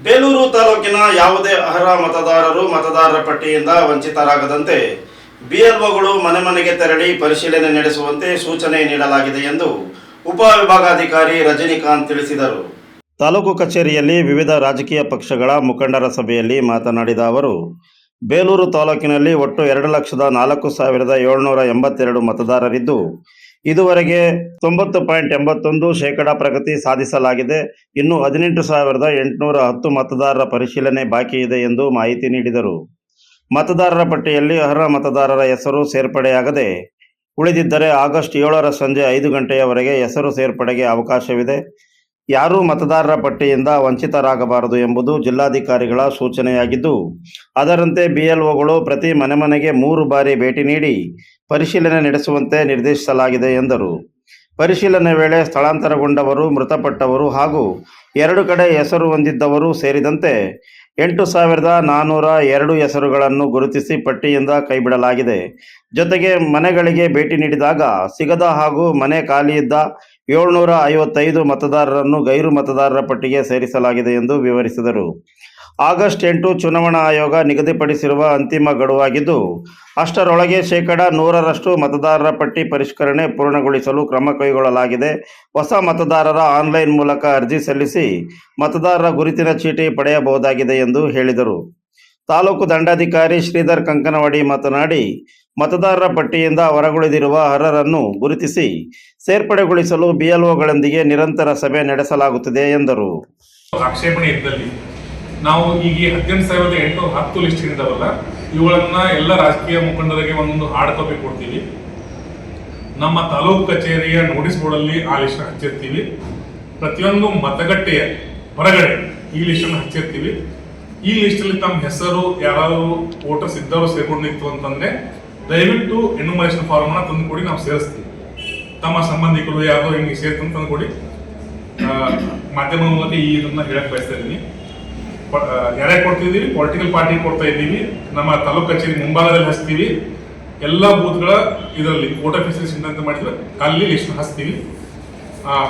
ಬೇಲೂರು ತಾಲೂಕಿನ ಯಾವುದೇ ಅರ್ಹ ಮತದಾರರು ಮತದಾರರ ಪಟ್ಟಿಯಿಂದ ವಂಚಿತರಾಗದಂತೆ ಬಿಎಲ್ಒಗಳು ಮನೆ ಮನೆಗೆ ತೆರಳಿ ಪರಿಶೀಲನೆ ನಡೆಸುವಂತೆ ಸೂಚನೆ ನೀಡಲಾಗಿದೆ ಎಂದು ಉಪವಿಭಾಗಾಧಿಕಾರಿ ರಜನಿಕಾಂತ್ ತಿಳಿಸಿದರು. ತಾಲೂಕು ಕಚೇರಿಯಲ್ಲಿ ವಿವಿಧ ರಾಜಕೀಯ ಪಕ್ಷಗಳ ಮುಖಂಡರ ಸಭೆಯಲ್ಲಿ ಮಾತನಾಡಿದ ಅವರು, ಬೇಲೂರು ತಾಲೂಕಿನಲ್ಲಿ ಒಟ್ಟು 2,04,782 ಮತದಾರರಿದ್ದು, ಇದುವರೆಗೆ 90.81% ಪ್ರಗತಿ ಸಾಧಿಸಲಾಗಿದೆ. ಇನ್ನು 18,810 ಮತದಾರರ ಪರಿಶೀಲನೆ ಬಾಕಿ ಇದೆ ಎಂದು ಮಾಹಿತಿ ನೀಡಿದರು. ಮತದಾರರ ಪಟ್ಟಿಯಲ್ಲಿ ಅರ್ಹ ಮತದಾರರ ಹೆಸರು ಸೇರ್ಪಡೆಯಾಗದೆ ಉಳಿದಿದ್ದರೆ ಆಗಸ್ಟ್ 7ರ ಸಂಜೆ 5 ಗಂಟೆಯವರೆಗೆ ಹೆಸರು ಸೇರ್ಪಡೆಗೆ ಅವಕಾಶವಿದೆ. ಯಾರೂ ಮತದಾರರ ಪಟ್ಟಿಯಿಂದ ವಂಚಿತರಾಗಬಾರದು ಎಂಬುದು ಜಿಲ್ಲಾಧಿಕಾರಿಗಳ ಸೂಚನೆಯಾಗಿದ್ದು, ಅದರಂತೆ ಬಿಎಲ್ಒಗಳು ಪ್ರತಿ ಮನೆಗೆ 3 ಬಾರಿ ಭೇಟಿ ನೀಡಿ ಪರಿಶೀಲನೆ ನಡೆಸುವಂತೆ ನಿರ್ದೇಶಿಸಲಾಗಿದೆ ಎಂದರು. ಪರಿಶೀಲನೆ ವೇಳೆ ಸ್ಥಳಾಂತರಗೊಂಡವರು, ಮೃತಪಟ್ಟವರು ಹಾಗೂ 2 ಕಡೆ ಹೆಸರು ಹೊಂದಿದ್ದವರು ಸೇರಿದಂತೆ 8,402 ಹೆಸರುಗಳನ್ನು ಗುರುತಿಸಿ ಪಟ್ಟಿಯಿಂದ ಕೈಬಿಡಲಾಗಿದೆ. ಜೊತೆಗೆ ಮನೆಗಳಿಗೆ ಭೇಟಿ ನೀಡಿದಾಗ ಸಿಗದ ಹಾಗೂ ಮನೆ ಖಾಲಿಯಿದ್ದ 755 ಮತದಾರರನ್ನು ಗೈರು ಮತದಾರರ ಪಟ್ಟಿಗೆ ಸೇರಿಸಲಾಗಿದೆ ಎಂದು ವಿವರಿಸಿದರು. ಆಗಸ್ಟ್ 8 ಚುನಾವಣಾ ಆಯೋಗ ನಿಗದಿಪಡಿಸಿರುವ ಅಂತಿಮ ಗಡುವಾಗಿದ್ದು, ಅಷ್ಟರೊಳಗೆ 100% ಮತದಾರರ ಪಟ್ಟಿ ಪರಿಷ್ಕರಣೆ ಪೂರ್ಣಗೊಳಿಸಲು ಕ್ರಮ ಕೈಗೊಳ್ಳಲಾಗಿದೆ. ಹೊಸ ಮತದಾರರ ಆನ್ಲೈನ್ ಮೂಲಕ ಅರ್ಜಿ ಸಲ್ಲಿಸಿ ಮತದಾರರ ಗುರುತಿನ ಚೀಟಿ ಪಡೆಯಬಹುದಾಗಿದೆ ಎಂದು ಹೇಳಿದರು. ತಾಲೂಕು ದಂಡಾಧಿಕಾರಿ ಶ್ರೀಧರ್ ಕಂಕನವಾಡಿ ಮಾತನಾಡಿ, ಮತದಾರರ ಪಟ್ಟಿಯಿಂದ ಹೊರಗುಳಿದಿರುವ ಅರ್ಹರನ್ನು ಗುರುತಿಸಿ ಸೇರ್ಪಡೆಗೊಳಿಸಲು ಬಿಎಲ್ಒಗಳೊಂದಿಗೆ ನಿರಂತರ ಸಭೆ ನಡೆಸಲಾಗುತ್ತಿದೆ ಎಂದರು. ಆಕ್ಷೇಪಣೆ ಇದ್ದಲ್ಲಿ ನಾವು ಈಗ 18,810 ಲಿಸ್ಟ್ ಇದ್ದಾವಲ್ಲ, ಇವುಗಳನ್ನ ಎಲ್ಲ ರಾಜಕೀಯ ಮುಖಂಡರಿಗೆ ಒಂದೊಂದು ಹಾರ್ಡ್ ಕಾಪಿ ಕೊಡ್ತೀವಿ. ನಮ್ಮ ತಾಲೂಕು ಕಚೇರಿಯ ನೋಟಿಸ್ ಬೋರ್ಡಲ್ಲಿ ಆ ಲಿಸ್ಟ್ ಹಚ್ಚಿರ್ತೀವಿ. ಪ್ರತಿಯೊಂದು ಮತಗಟ್ಟೆಯ ಹೊರಗಡೆ ಈ ಲಿಸ್ಟನ್ನು ಹಚ್ಚಿರ್ತೀವಿ. ಈ ಲಿಸ್ಟಲ್ಲಿ ತಮ್ಮ ಹೆಸರು ಯಾರಾದರೂ ವೋಟರ್ಸ್ ಇದ್ದವರು ಸೇರ್ಕೊಂಡಿತ್ತು ಅಂತಂದ್ರೆ ದಯವಿಟ್ಟು ಎನ್ಯುಮರೇಷನ್ ಫಾರ್ಮ್ನ ತಂದು ಕೊಡಿ, ನಾವು ಸೇರಿಸ್ತೀವಿ. ತಮ್ಮ ಸಂಬಂಧಿಕರು ಯಾರೋ ಹಿಂಗೆ ಸೇರ್ತಂತ ತಂದು ಕೊಡಿ. ಮಾಧ್ಯಮದ ಮೂಲಕ ಈ ಇದನ್ನ ಹೇಳಕ್ ಬಯಸ್ತಾ ಇದ್ದೀನಿ. ಯಾರ್ಯಾರು ಕೊಡ್ತಿದ್ದೀವಿ? ಪೊಲಿಟಿಕಲ್ ಪಾರ್ಟಿ ಕೊಡ್ತಾ ಇದ್ದೀವಿ. ನಮ್ಮ ತಾಲೂಕು ಕಚೇರಿ ಮುಂಭಾಗದಲ್ಲಿ ಹಚ್ತೀವಿ. ಎಲ್ಲ ಬೂತ್ಗಳ ಇದರಲ್ಲಿ ವೋಟರ್ ಫೆಸಿಲಿಟೇಷನ್ ಅಂತ ಮಾಡಿದ್ರೆ ಅಲ್ಲಿ ಲಿಸ್ಟ್ ಹಚ್ತೀವಿ.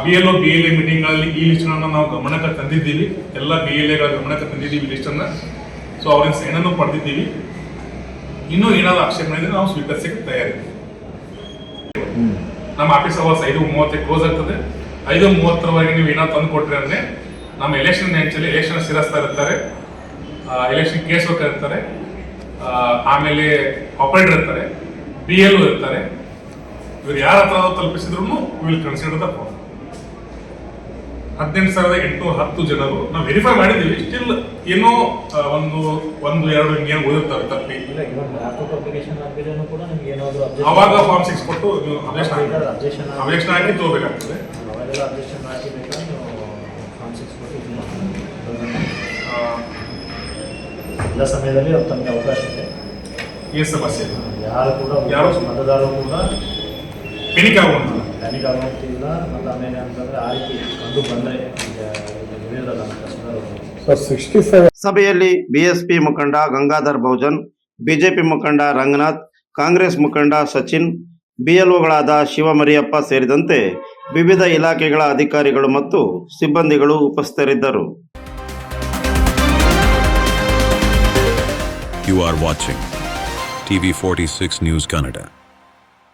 BLO BLA ಮೀಟಿಂಗ್ಗಳಲ್ಲಿ ಈ ಲಿಸ್ಟ್ಗಳನ್ನ ನಾವು ಗಮನಕ್ಕೆ ತಂದಿದ್ದೀವಿ. ಎಲ್ಲ BLAಗಳ ಗಮನಕ್ಕೆ ತಂದಿದ್ದೀವಿ ಲಿಸ್ಟನ್ನು. ಸೊ ಅವ್ರಿಂದ ಸೈನನ್ನು ಪಡೆದಿದ್ದೀವಿ. ಇನ್ನೂ ಏನಾದ್ರು ಆಕ್ಷೇಪಣೆ ಇದ್ರೆ ನಾವು ಸ್ವೀಕರಿಸಕ್ಕೆ ತಯಾರಿದ್ದೀವಿ. ನಮ್ಮ ಆಫೀಸ್ ಅವರ್ಸ್ 5:30 ಕ್ಲೋಸ್ ಆಗ್ತದೆ. 5:30ರವರೆಗೆ ನೀವು ಏನಾದ್ರು ತಂದು ಕೊಟ್ರಿ ಅಂದ್ರೆ ನಮ್ಮ ಎಲೆಕ್ಷನ್ ನೆಂಚಲ್ಲಿ ಎಲೆಕ್ಷನ್ ಸಿರಸ್ತಾ ಇರ್ತಾರೆ, ಎಲೆಕ್ಷನ್ ಕೇಸ್ ವರ್ಕರ್ ಇರ್ತಾರೆ, ಆಮೇಲೆ ಆಪರೇಟರ್ ಇರ್ತಾರೆ, BLO ಇರ್ತಾರೆ. ಇವ್ರು ಯಾರ ಹತ್ರ ತಲುಪಿಸಿದ್ರು ವಿಲ್ ಕನ್ಸಿಡರ್ ದ ಫಾರ್ಮ್. 18,810 ಜನರು ನಾವು ವೆರಿಫೈ ಮಾಡಿದ್ದೀವಿ. ಸ್ಟಿಲ್ ಏನೋ ಒಂದು ಎರಡು ಹಿಂಗೇನು ಓದಿರ್ತಾರೆ ತಪ್ಪಿ. ಅವಾಗ ಫಾರ್ಮ್ 6 ಕೊಟ್ಟು ನೀವು ಅಬ್ಜೆಕ್ಷನ್ ಹಾಕಿ ತಗೋಬೇಕಾಗ್ತದೆ. ಎಲ್ಲ ಸಮಯದಲ್ಲಿ ತಮಗೆ ಅವಕಾಶ ಇದೆ. ಈ ಸಮಸ್ಯೆ ಯಾರು ಮತದಾರರು ಕೂಡ ಪ್ಯಾನಿಕ್ ಆಗುವಂತಿಲ್ಲ. ಮತ್ತು ಆಮೇಲೆ ಅಂತಂದ್ರೆ ಆ ರೀತಿ ಕಂಡು ಬಂದರೆ ಸಭೆಯಲ್ಲಿ ಬಿಎಸ್ಪಿ ಮುಖಂಡ ಗಂಗಾಧರ್ ಬಹುಜನ್, ಬಿಜೆಪಿ ಮುಖಂಡ ರಂಗನಾಥ್, ಕಾಂಗ್ರೆಸ್ ಮುಖಂಡ ಸಚಿನ್, ಬಿಎಲ್ಒಗಳಾದ ಶಿವಮರಿಯಪ್ಪ ಸೇರಿದಂತೆ ವಿವಿಧ ಇಲಾಖೆಗಳ ಅಧಿಕಾರಿಗಳು ಮತ್ತು ಸಿಬ್ಬಂದಿಗಳು ಉಪಸ್ಥಿತರಿದ್ದರು. You are watching TV 46 News Kannada.